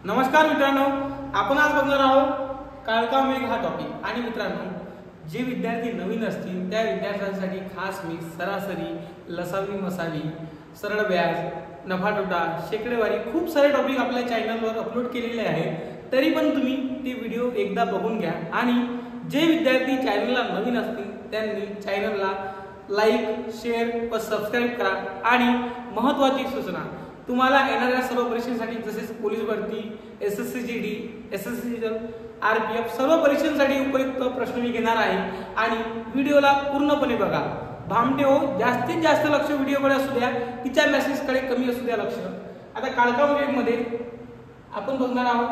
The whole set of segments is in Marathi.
नमस्कार मित्रांनो, आपण आज बघणार आहोत काळका मेघ हा टॉपिक। आणि मित्रांनो, जे विद्यार्थी नवीन असतील त्या विद्यार्थ्यांसाठी खास मी सरासरी, लसावी मसावी, सरळ व्याज, नफा तोटा, शेकडेवारी खूप सारे टॉपिक आपल्या चॅनलवर अपलोड केलेले आहेत। तरी पण तुम्ही ते व्हिडिओ एकदा बघून घ्या आणि जे विद्यार्थी चॅनलला नवीन असतील त्यांनी चॅनलला लाईक, शेअर व सबस्क्राइब करा। आणि महत्त्वाची सूचना, तुम्हाला येणाऱ्या सर्व परीक्षांसाठी जसे पोलीस भरती, SSCGD, SSC, RPF सर्व परीक्षांसाठी उपयुक्त प्रश्न मी घेणार आहे आणि व्हिडिओला पूर्णपणे बघा। भामटे हो, जास्तीत जास्त लक्ष व्हिडिओकडे असू द्या, तिच्या मेसेजकडे कमी असू द्या लक्ष। आता काळका मेघ मध्ये आपण बघणार आहोत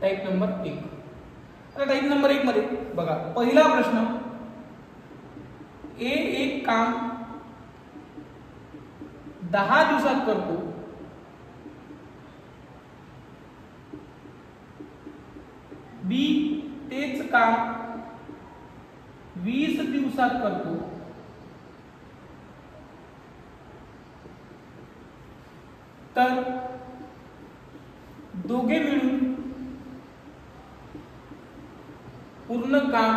टाइप नंबर 1। आता टाइप नंबर 1 मध्ये बघा, पहिला प्रश्न, एक काम 10 दिवसात करतो, बी तेच काम 20 दिवसात करतो, तर दोघे मिळून पूर्ण काम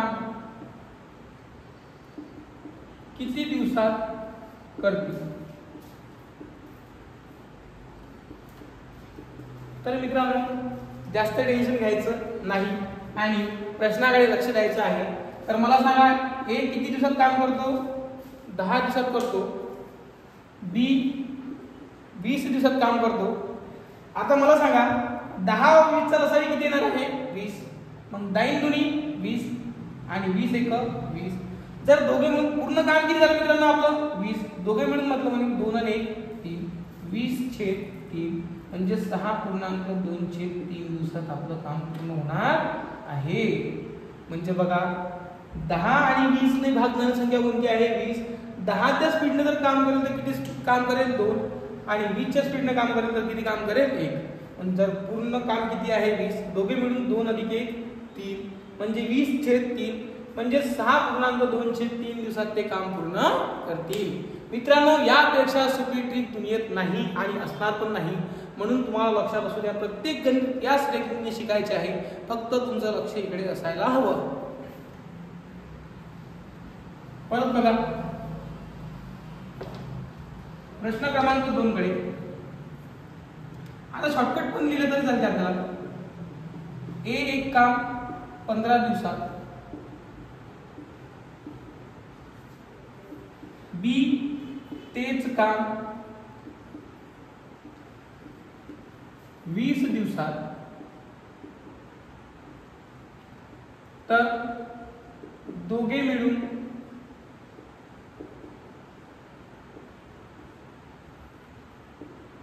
किती दिवसात करतील? तर मित्रांनो, जास्त टेन्शन घ्यायचं नाही आणि प्रश्नाकडे लक्ष द्यायचं आहे। तर मला सांगा, ए किती दिवसात काम करतो? 10 दिवसात करतो। बी 20 दिवसात काम करतो। आता मला सांगा, 10 व 20 चा लसावी किती येणार आहे? 20। मग 10 दुनी 20 आणि 20 एक 20। जर दोघे मिळून पूर्ण काम किती झालं मित्रांनो आपलं? 20। दोघे मिळून म्हटलं म्हणजे 2 आणि 1 3, 20/3 म्हणजे 6.2/3 दिवसात आपलं काम पूर्ण होणार आहे। म्हणजे बघा, 10 आणि 20 ने भागणारी संख्या कोणती आहे? 20। 10 च्या स्पीडने जर काम करेल तर किती काम करेल? 2। आणि 20 च्या स्पीडने काम करेल तर किती काम करेल? 1। पण जर पूर्ण काम किती आहे? 20। दोघे मिळून 2 अधिक 1 3 म्हणजे 20/3 म्हणजे 6.2/3 दिवसात ते काम पूर्ण करतील। मित्रांनो, यापेक्षा सोपी ट्रिक दुनियेत नाही आणि असणार पण नाही, म्हणून तुम्हाला लक्षात असू द्या, प्रत्येक गणित याच टेक्निकने शिकायचे आहे, फक्त तुमचं लक्ष इकडे असायला हवं। परत बघा, प्रश्न क्रमांक 2 कडे। आता शॉर्टकट पण लिहिलं तरी चालते आपल्याला। एक काम 15 दिवसात, बी तेच काम 20 दिवसात, तर दोघे मिळून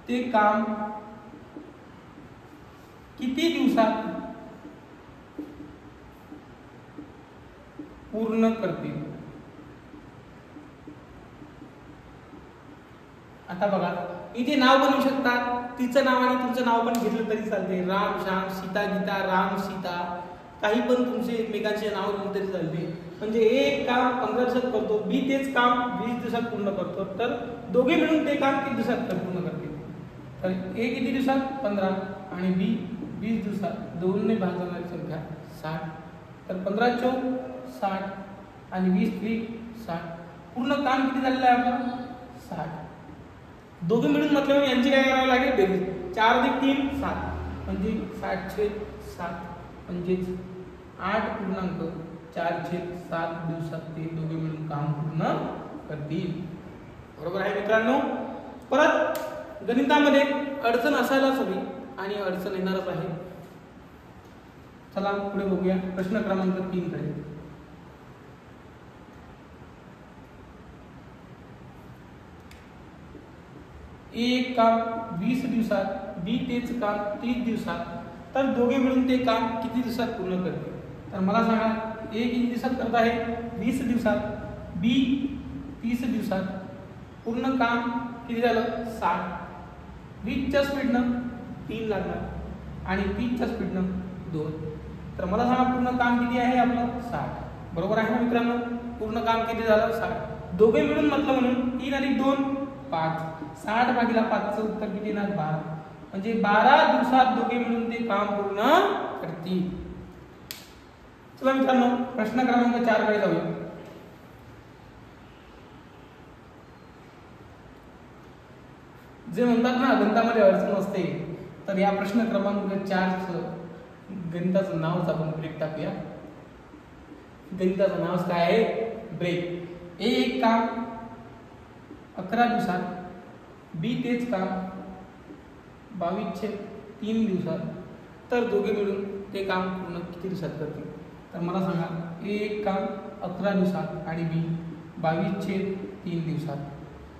ते काम किती दिवसात पूर्ण करतील? आता बघा, इथे नाव बनवू शकतात, तिचं नाव आणि तुमचं नाव पण घेतलं तरी चालते। राम, श्याम, सीता, गीता, राम, सीता, काही पण तुमचे एकमेकांचे नाव घेतलं तरी चालते। म्हणजे एक काम 15 दिवसात करतो, बी तेच काम 20 दिवसात पूर्ण करतो, तर दोघे मिळून ते काम किती दिवसात पूर्ण करतील? तर ए किती दिवसात? 15 आणि बी 20 दिवसात। 2 ने भागणारी संख्या 60, तर 15 चौक 60 आणि 20 त्रिक 60। पूर्ण काम किती झालेलं आहे आपलं? 60। दोघे मिळून म्हटलं यांची काय करावं लागेल? बेरीज। 4 अधिक 3 7 म्हणजे 60/7 म्हणजे 8.4/7 दिवसात ते दोघे मिळून काम पूर्ण करतील। बरोबर आहे मित्रांनो? परत गणितामध्ये अडचण असायलाच हवी आणि अडचण येणारच आहे। चला पुढे बघूया प्रश्न क्रमांक 3 कडे। एक काम 20 दिवसात, बी तेच काम 30 दिवसात, तर दोघे मिळून ते काम किती दिवसात पूर्ण करतील? तर मला सांगा, ए किती दिवसात करत आहे? 20 दिवसात, बी 30 दिवसात। पूर्ण काम किती झालं? 60। 20 च्या स्पीडनं 3 लागणार आणि 30 च्या स्पीडनं 2। तर मला सांगा, पूर्ण काम किती आहे आपलं? 60। बरोबर आहे ना मित्रांनो? पूर्ण काम किती झालं? 60। दोघे मिळून म्हटलं म्हणून 3 अधिक 2 5, 60 भागिले 5 चं उत्तर किती येणार? 12। म्हणजे 12 दिवसात दोघे मिळून ते काम पूर्ण करतील. चला मित्रांनो, प्रश्न क्रमांक 4 कडे जाऊया. जे म्हणतात ना गणितामध्ये अडचण असते, तर या प्रश्न क्रमांक 4 गणिताचं नावच आपण ब्रेक टाकूया. गणिताचं नाव काय आहे? ब्रेक. ए एक काम 11 दिवसात, बी तेच काम 22/3 दिवसात, तर दोघे मिळून ते काम पूर्ण किती दिवसात करतील? तर मला सांगा, ए एक काम 11 दिवसात आणि बी 22/3 दिवसात.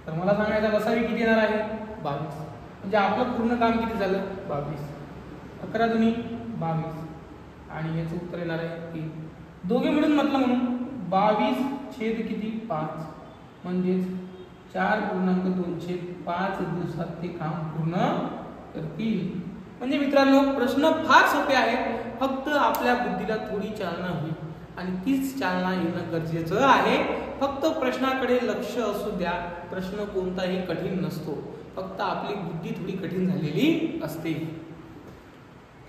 तर मला सांगायचा लसावी किती येणार आहे? 22. म्हणजे आपलं पूर्ण काम किती झालं? 22. 11 दुनी 22 आणि याचं उत्तर येणार आहे 3. दोघे मिळून म्हटलं म्हणून 22/5 म्हणजेच 4.2/5 दिवसात ते काम पूर्ण करतील. म्हणजे मित्रांनो, प्रश्न फार सोपे आहेत, फक्त आपल्या बुद्धीला थोडी चालना होईल आणि तीच चालना येणं गरजेचं आहे. फक्त प्रश्नाकडे लक्ष असू द्या. प्रश्न कोणताही कठीण नसतो, फक्त आपली बुद्धी थोडी कठीण झालेली असते.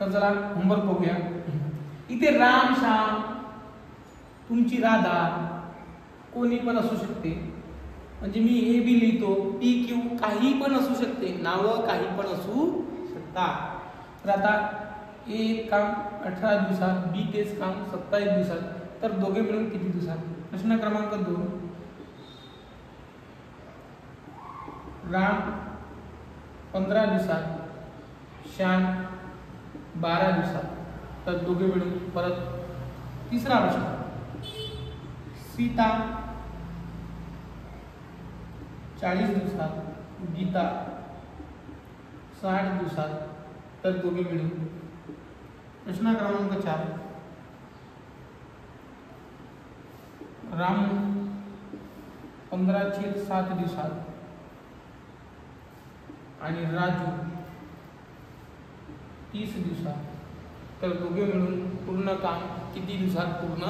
तर जरा होमवर्क बघूया. इथे राम, श्याम, तुमची राधा कोणी पण असू शकते. म्हणजे मी ए बी लिहितो, पी क्यू काही पण असू शकते, नावं काही पण असू शकतात. तर आता ए काम 18 दिवसात, बी तेच काम 27 दिवसात, तर दोघे मिळून किती दिवसात? प्रश्न क्रमांक 2, राम 15 दिवसात, श्याम 12 दिवसात, तर दोघे मिळून. परत तिसरा प्रश्न, सीता 40 दिवसात, गीता 60 दिवसात, तर दोघे मिळून. प्रश्न क्रमांक 4, राम 15/7 दिवसात आणि राजू 30 दिवसात, तर दोघे मिळून पूर्ण काम किती दिवसात पूर्ण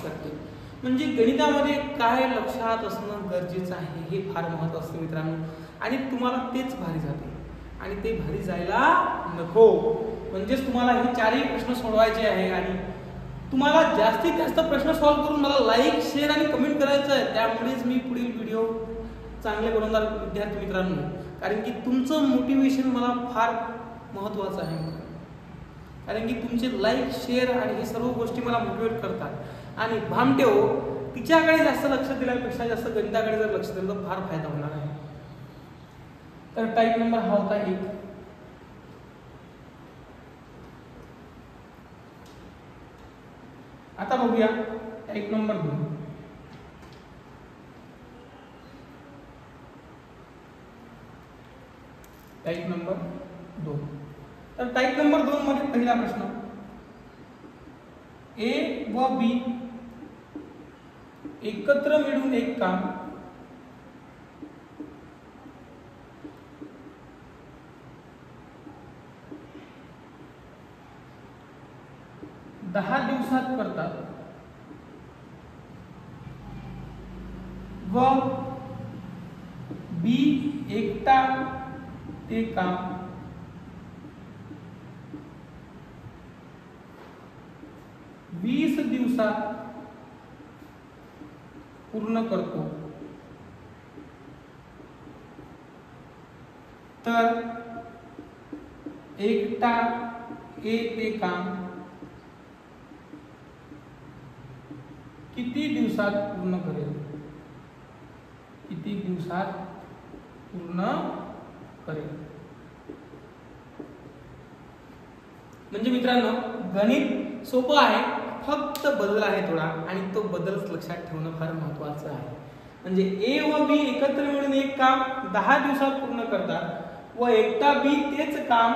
करतील? म्हणजे गणितामध्ये काय लक्षात असणं गरजेचं आहे हे फार महत्त्वाचं असतं मित्रांनो. आणि तुम्हाला तेच भारी जाते आणि ते भारी जायला नको. म्हणजेच तुम्हाला हे 4ही प्रश्न सोडवायचे आहे आणि तुम्हाला जास्तीत जास्त प्रश्न सॉल्व्ह करून मला लाईक, शेअर आणि कमेंट करायचं आहे. त्यामुळेच मी पुढील व्हिडिओ चांगले बनवणार विद्यार्थी मित्रांनो, कारण की तुमचं मोटिवेशन मला फार महत्त्वाचं आहे. कारण की तुमचे लाईक, शेअर आणि हे सर्व गोष्टी मला मोटिवेट करतात. आणि भामटेव तिच्याकडे जास्त लक्ष दिल्यापेक्षा जास्त गणिताकडे जर लक्ष दिलं तर फार फायदा होणार आहे. तर टाईप नंबर हा होता 1. आता बघूया टाईप नंबर 2. Type number 2. तर टाईप नंबर 2 मध्ये पहिला प्रश्न, ए व बी एकत्र मिळून एक काम 10 दिवसात करतात व बी एकटा ते काम 20 दिवसात पूर्ण करतो, तर एकटा ए ते काम किती दिवसात पूर्ण करेल? किती दिवसात पूर्ण करेल? म्हणजे मित्रांनो, गणित सोपं आहे, फक्त बदल आहे थोडा, आणि तो बदलच लक्षात ठेवणं फार महत्त्वाचं आहे. म्हणजे ए व बी एकत्र मिळून एक काम 10 दिवसात पूर्ण करतात व एकटा बी तेच काम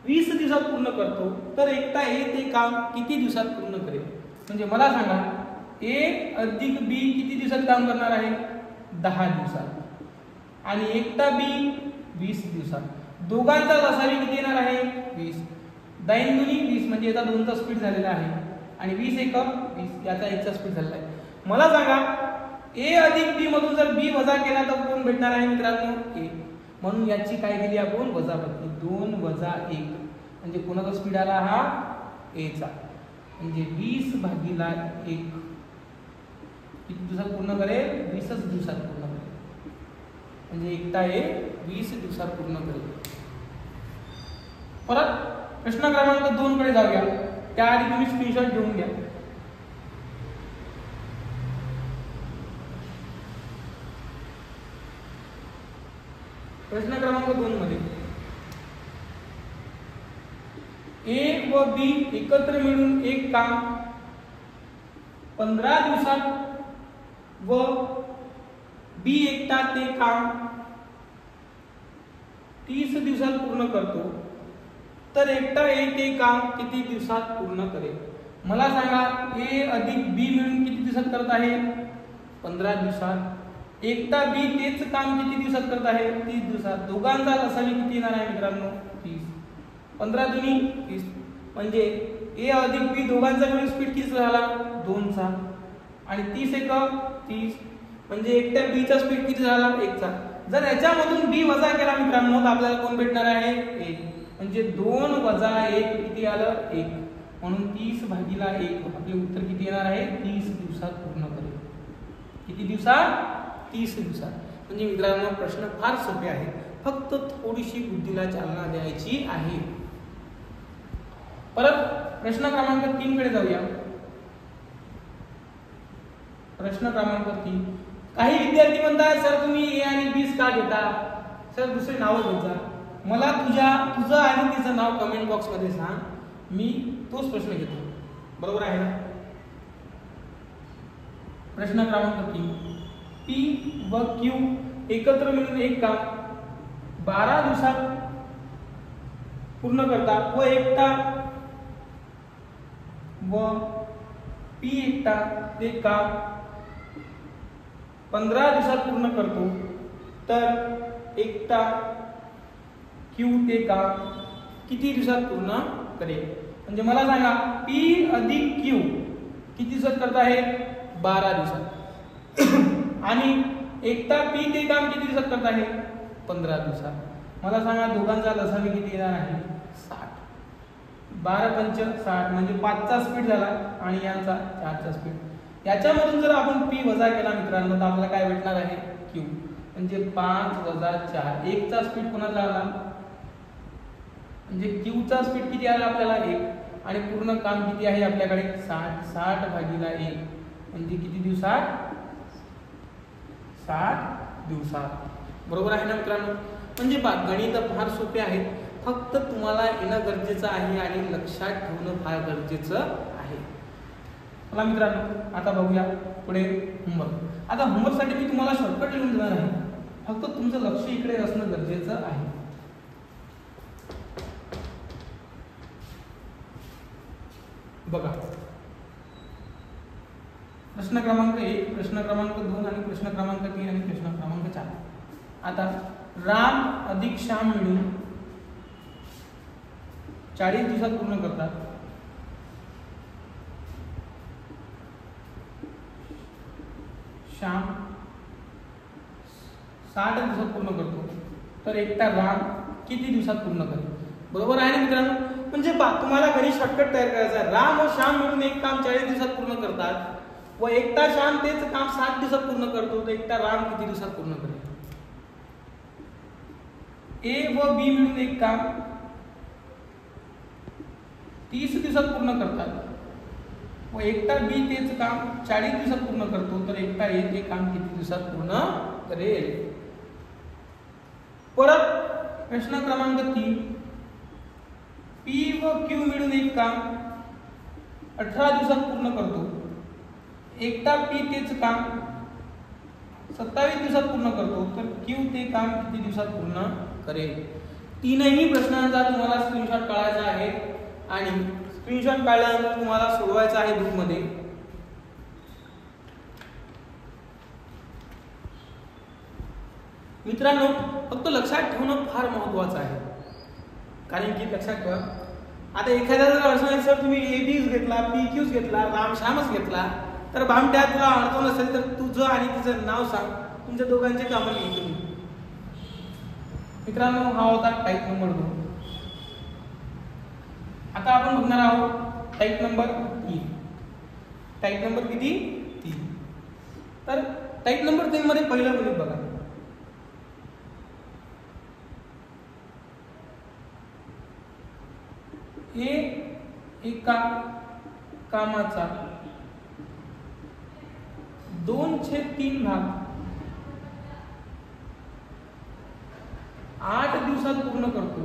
20 दिवसात पूर्ण करतो, तर एकटा ए ते काम किती दिवसात पूर्ण करेल? म्हणजे मला सांगा, ए अधिक बी किती दिवसात काम करणार आहे? 10 दिवसात. आणि एकटा बी 20 दिवसात. दोघांचा लसावी किती येणार आहे? 20. 10 दुनी 20 म्हणजे याचा 2चा स्पीड झालेला आहे आणि 20 एक 20, याचा 1चा स्पीड झालेला आहे. मला सांगा, ए अधिक बी मधून जर बी वजा केला तर कोण भेटणार आहे मित्रांनो? ए. म्हणून याची काय केली आपण वजाबाकी 2 वजा 1 म्हणजे कोणाचा स्पीड आला हा ए चा म्हणजे 20 भागिला 1 किती दिवसात पूर्ण करेल 20च दिवसात पूर्ण करेल म्हणजे एकटा ए 20 दिवसात पूर्ण करेल. परत प्रश्न क्रमांक 2 कडे जाऊया. त्याआधी तुम्ही स्क्रीनशॉट घेऊन घ्या. प्रश्न क्रमांक 2 मध्ये ए व बी एकत्र मिळून एक काम 15 दिवसात व बी एकटा ते काम 30 दिवसात पूर्ण करतो तर एकटा ए ते काम किती दिवसात पूर्ण करेल. मला सांगा ए अधिक बी मिळून किती दिवसात करत आहे 15 दिवसात. एकटा बी तेच काम किती दिवसात करत आहे 30 दिवसात. दोघांचा लसावी किती येणार आहे मित्रांनो 30. 15 दुनी 30 म्हणजे ए अधिक बी दोघांचा मिळून स्पीड किती झाला 2 चा आणि 30 एक 30 म्हणजे एकट्या बी चा स्पीड किती झाला 1 चा. जर याच्यामधून बी वजा केला मित्रांनो तर आपल्याला कोण भेटणार आहे 1 म्हणजे 2 वजा 1 किती आलं 1 म्हणून 30 भागिला 1 आपले उत्तर किती येणार आहे 30 दिवसात पूर्ण करेल. किती दिवसात 30 दिवसात. म्हणजे मित्रांनो प्रश्न फार सोपे आहे फक्त थोडीशी बुद्धीला चालना द्यायची आहे. परत प्रश्न क्रमांक 3 कडे जाऊया. प्रश्न क्रमांक 3 काही विद्यार्थी म्हणतात सर तुम्ही ए आणि बी का घेता सर दुसरे नाव घेता. मला तुझं आणि तिचं नाव कमेंट बॉक्स मध्ये सांग मी तोच प्रश्न घेतो. बरोबर आहे ना. प्रश्न क्रमांक 3 पी व क्यू एकत्र मिळून एक काम 12 दिवसात पूर्ण करतात व एकटा व पी एकटा ते काम 15 दिवसात पूर्ण करतो तर एकटा क्यू ते काम किती दिवसात पूर्ण करेल. म्हणजे मला सांगा पी अधिक क्यू किती दिवसात करत आहे 12 दिवसात आणि एकटा पी ते काम किती दिवसात करत आहे 15 दिवसात. मला सांगा दोघांचा लसावी किती येणार आहे 60. 12 पंच 60 म्हणजे 5 चा स्पीड झाला आणि यांचा 4 चा स्पीड. याच्यामधून जर आपण पी वजा केला मित्रांनो तर आपल्याला काय भेटणार आहे क्यू म्हणजे 5 वजा 4 1 चा स्पीड कोणाचा आला म्हणजे क्यू चा स्पीड किती आला आपल्याला 1 आणि पूर्ण काम किती आहे आपल्याकडे 60 भागिला 1 म्हणजे किती दिवसात 60 दिवसात. बरोबर आहे ना मित्रांनो. म्हणजे गणित फार सोपे आहे फक्त तुम्हाला येणं गरजेचं आहे आणि लक्षात ठेवणं फार गरजेचं आहे. चला मित्रांनो आता बघूया पुढे होमवर्क. आता होमवर्कसाठी मी तुम्हाला शॉर्टकट लिहून देणार आहे फक्त तुमचं लक्ष इकडे असणं गरजेचं आहे. बघा प्रश्न क्रमांक 1 प्रश्न क्रमांक 2 आणि प्रश्न क्रमांक 3 आणि प्रश्न क्रमांक 4. आता राम अधिक श्याम मिळून 40 दिवसात पूर्ण करतात. श्याम 60 दिवसात पूर्ण करतो तर एकटा राम किती दिवसात पूर्ण करेल. बरोबर आहे ना मित्रांनो. म्हणजे तुम्हाला घरी शॉर्टकट तयार करायचा आहे. राम व श्याम मिळून एक काम 40 दिवसात पूर्ण करतात व एकटा श्याम तेच काम 60 दिवसात पूर्ण करतो तर एकटा राम किती दिवसात पूर्ण करेल. ए व बी मिळून एक काम 30 दिवसात पूर्ण करतात व एकटा बी तेच काम 40 दिवसात पूर्ण करतो तर एकटा ए ते काम किती दिवसात पूर्ण करेल. परत प्रश्न क्रमांक 3 पी व क्यू मिळून एक काम 18 दिवसात पूर्ण करतो. एकटा पी तेच काम 27 दिवसात पूर्ण करतो तर क्यू ते काम किती दिवसात पूर्ण करेल. तीनही प्रश्नांचा तुम्हाला स्क्रीनशॉट काढायचा आहे आणि स्क्रीनशॉट काढल्यानंतर तुम्हाला सोडवायचा आहे ग्रुपमध्ये. मित्रांनो फक्त लक्षात ठेवणं फार महत्त्वाचं आहे कारण की लक्षात ठेवा आता एखाद्या जर अडचण सर तुम्ही ए बीच घेतला पी क्यूज घेतला राम श्यामच घेतला तर भामट्या तुला अडचण असेल तर तुझं आणि तिचं नाव सांग तुमच्या दोघांचे कामं लिहितो मी. मित्रांनो हा होता टाईप नंबर 2. आता आपण बघणार आहोत टाईप नंबर 3. टाईप नंबर किती? 3. तर टाईप नंबर 3 मध्ये पहिलं गणित बघा. हे एका कामाचा 2/3 भाग 8 दिवसात पूर्ण करतो.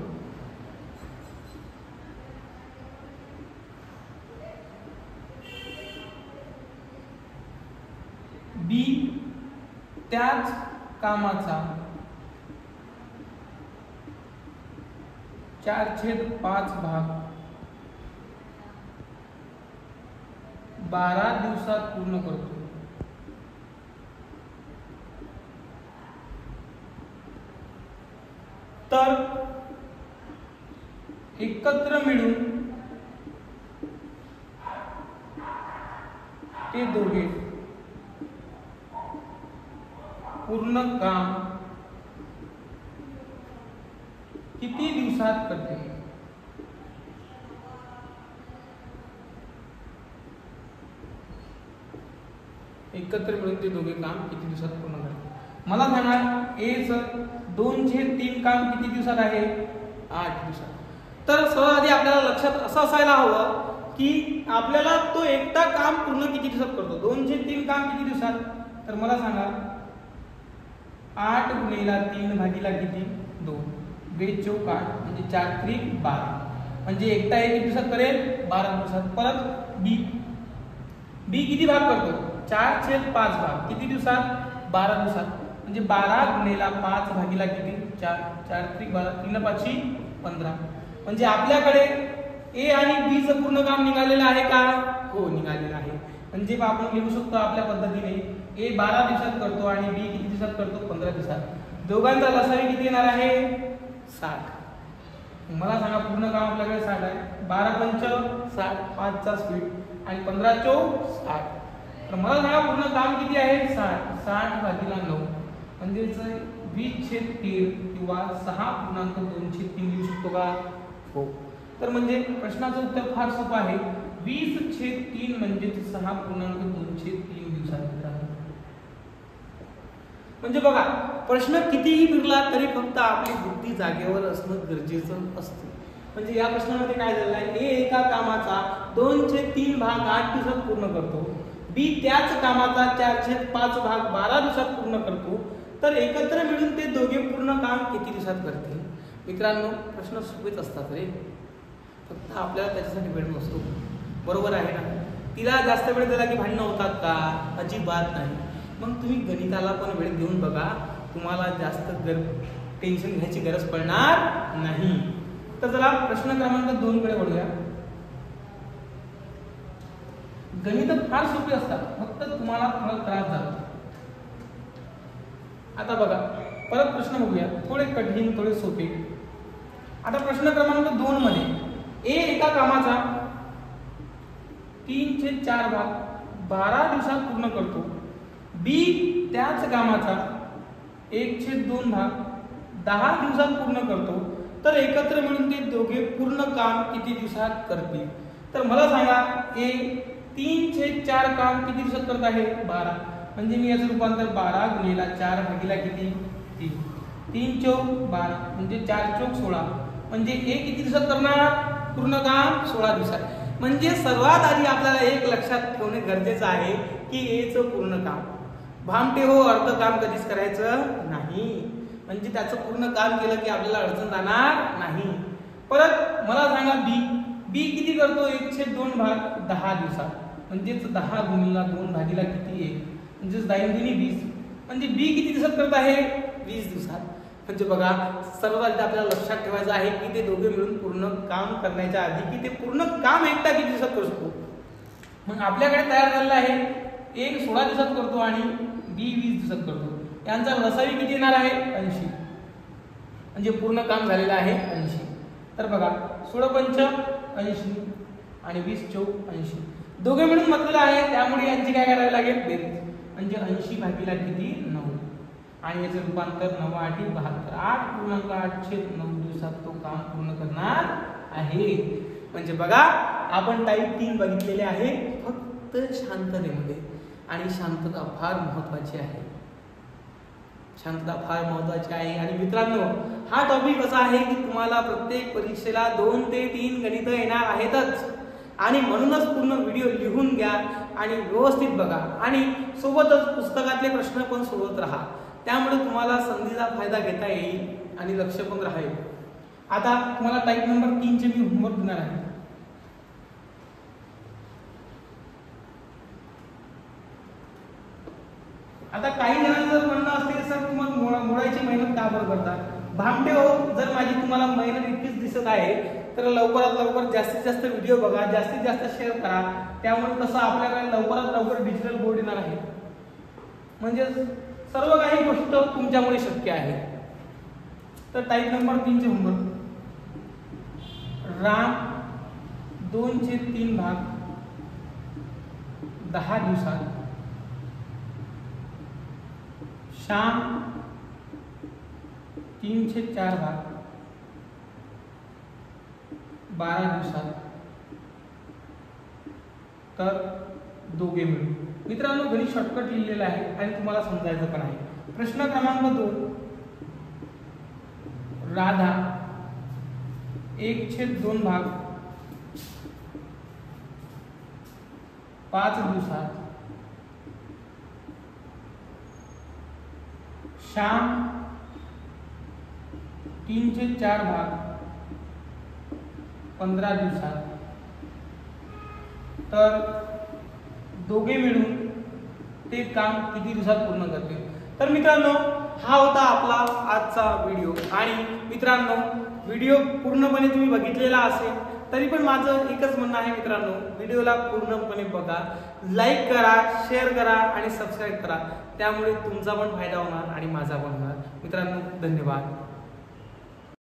बी त्याच कामाचा 4/5 भाग 12 दिवसात पूर्ण करतो. तर एकत्र मिळून ते दोघे पूर्ण काम किती दिवसात करते? एकत्र मिळून ते दोघे काम किती दिवसात पूर्ण करते? मला सांगा ए च 2/3 काम किती दिवसात आहे? 8 दिवसात. तर सहज आपल्याला लक्षात असं असायला हवं की आपल्याला तो एकटा काम पूर्ण किती दिवसात करतो. 2/3 काम किती दिवसात? तर मला सांगा 8 गुणिले 3 भागीला किती? 2. 2 चौक 8 म्हणजे 4 त्रिक 12. म्हणजे एकटा किती दिवसात करेल? 12 दिवसात. परत बी किती भाग करतो? 4/5 भाग किती दिवसात? 12 दिवसात. म्हणजे 12 गुणिले 5 भागीला किती? 4. 4 त्रिक 12. 3 5 15. म्हणजे आपल्याकडे ए आणि बी चं पूर्ण काम निघालेलं आहे का? हो निघालेलं आहे. म्हणजे आपण लिहू शकतो आपल्या पद्धतीने ए 12 दिवसात करतो आणि बी किती दिवसात करतो? 15 दिवसात. दोघांचा लसावी किती येणार आहे? 60. मला सांगा पूर्ण काम आपल्याकडे 60 आहे. 12 पंच 60, 5 चा स्पीड आणि 15 चौक 60. तर मला सांगा पूर्ण काम किती आहे? 60. 60 भागीला 9 म्हणजे 20/3 किंवा 6.2/3 लिहू शकतो का? हो. तर म्हणजे प्रश्नाचं उत्तर फार सोपं आहे. 20/3 म्हणजे 6.2/3 दिवसात. म्हणजे बघा प्रश्न कितीही फिरला तरी फक्त आपली बुद्धी जागेवर असणं गरजेचं असतं. म्हणजे या प्रश्नामध्ये काय झालेलं आहे? ए एका कामाचा 2/3 भाग 8 दिवसात पूर्ण करतो. बी त्याच कामाचा 4/5 भाग 12 दिवसात पूर्ण करतो. तर एकत्र मिळून ते दोघे पूर्ण काम किती दिवसात करतील? मित्रांनो प्रश्न सोपेच असतात रे. फक्त आपल्याला त्याच्यासाठी वेळ नसतो. बरोबर आहे ना? तिला जास्त वेळ दिला की भांडणं होतात का? अजिबात नाही. मग तुम्ही गणिताला पण वेळ देऊन बघा. तुम्हाला जास्त टेन्शन घ्यायची गरज पडणार नाही. तर चला प्रश्न क्रमांक 2 कडे वळूया. गणित फार सोपे असतात. फक्त तुम्हाला थोडा त्रास झाला. आता बघा परत प्रश्न बघूया. थोडे कठीण थोडे सोपे. आता प्रश्न क्रमांक 2 मध्ये ए एका कामाचा 3/4 भाग 12 दिवसात पूर्ण करतो. बी त्याच कामाचा 1/2 भाग 10 दिवसात पूर्ण करतो. तर एकत्र मिळून ते दोघे पूर्ण काम किती दिवसात करतील? तर मला सांगा ए 3/4 काम किती दिवसात करत आहे? 12. म्हणजे मी याचं रूपांतर 12 गुणिले 4 भागीला किती? 3. 3 चौक 12 म्हणजे 4 चौक 16. म्हणजे ए किती दिवसात करणार? पूर्ण काम 16 दिवसात. म्हणजे सर्वात आधी आपल्याला एक लक्षात ठेवणे गरजेचं आहे की एचं पूर्ण काम. भामटे हो अर्ध काम कधीच करायचं नाही. म्हणजे त्याचं पूर्ण काम केलं की आपल्याला अडचण जाणार नाही. परत मला सांगा बी किती करतो? 1/2 भाग 10 दिवसात. म्हणजेच 10 गुणिले 2 भागीला किती? 1. म्हणजेच 10 दुनी 20. म्हणजे बी किती दिवसात करत आहे? 20 दिवसात. म्हणजे बघा सर्वात आधी आपल्याला लक्षात ठेवायचं आहे की ते दोघे मिळून पूर्ण काम करण्याच्या आधी की ते पूर्ण काम एकटा किती दिवसात करू शकतो. मग आपल्याकडे तयार झालेला आहे एक 16 दिवसात करतो आणि बी 20 दिवसात करतो. यांचा लसावी किती येणार आहे? 80. म्हणजे पूर्ण काम झालेलं आहे 80. तर बघा 16 पंच 80 आणि 20 चौक 80. दोघे मिळून म्हटलेलं आहे त्यामुळे यांची काय करावी लागेल? बेरीज. म्हणजे 80 भागीला किती? 9. आणि याचे रूपांतर 9 8 72 8.8/9 दिवसात तो काम पूर्ण करणार आहे. म्हणजे बघा आपण टाईप 3 बघितलेले आहे फक्त शांततेमध्ये. आणि शांतता फार महत्त्वाची आहे. शांतता फार महत्त्वाची आहे. आणि मित्रांनो हा टॉपिक असा आहे की तुम्हाला प्रत्येक परीक्षेला 2 ते 3 गणित येणार आहेतच. आणि म्हणूनच पूर्ण व्हिडिओ लिहून घ्या आणि व्यवस्थित बघा आणि सोबतच पुस्तकातले प्रश्न पण सोडवत राहा. त्यामुळे तुम्हाला संधीचा फायदा घेता येईल आणि लक्ष पण राहील. आता तुम्हाला टाईप नंबर 3 चे मी होमवर्क देणार आहे. आता काही जणांचं म्हणणं असते सर तुम्हाला मोडायची मेहनत का बरं करता. भामटे हो, जर माझी तुम्हाला मेहनत इतकीच दिसत आहे तर लवकरात लवकर जास्तीत जास्त व्हिडिओ बघा, जास्तीत जास्त शेअर करा. त्यामुळे कसं आपल्याकडे लवकरात लवकर डिजिटल बोर्ड येणार आहे. म्हणजे सर्व काही गोष्ट तुमच्यामुळे शक्य आहे. तर टाईप नंबर 3 चे होमवर्क. राम 2/3 भाग 10 दिवसात, श्याम 3/4 भाग 12 दिवसात, तर दोघे मिळून. मित्रांनो घरी शॉर्टकट लिहिलेला आहे आणि तुम्हाला समजायचं पण आहे. प्रश्न क्रमांक 2. राधा 1/2 भाग 5 दिवसात, श्याम 3/4 भाग 15 दिवसात, तर दोघे मिळून ते काम किती दिवसात पूर्ण करतील. तर मित्रांनो हा होता आपला आजचा व्हिडिओ. आणि मित्रांनो व्हिडिओ पूर्णपणे तुम्ही बघितलेला असेल तरी पण माझं एकच म्हणणं आहे मित्रांनो, व्हिडिओला पूर्णपणे बघा, लाईक करा, शेअर करा आणि सबस्क्राईब करा. त्यामुळे तुमचा पण फायदा होणार आणि माझा पण होणार. मित्रांनो धन्यवाद.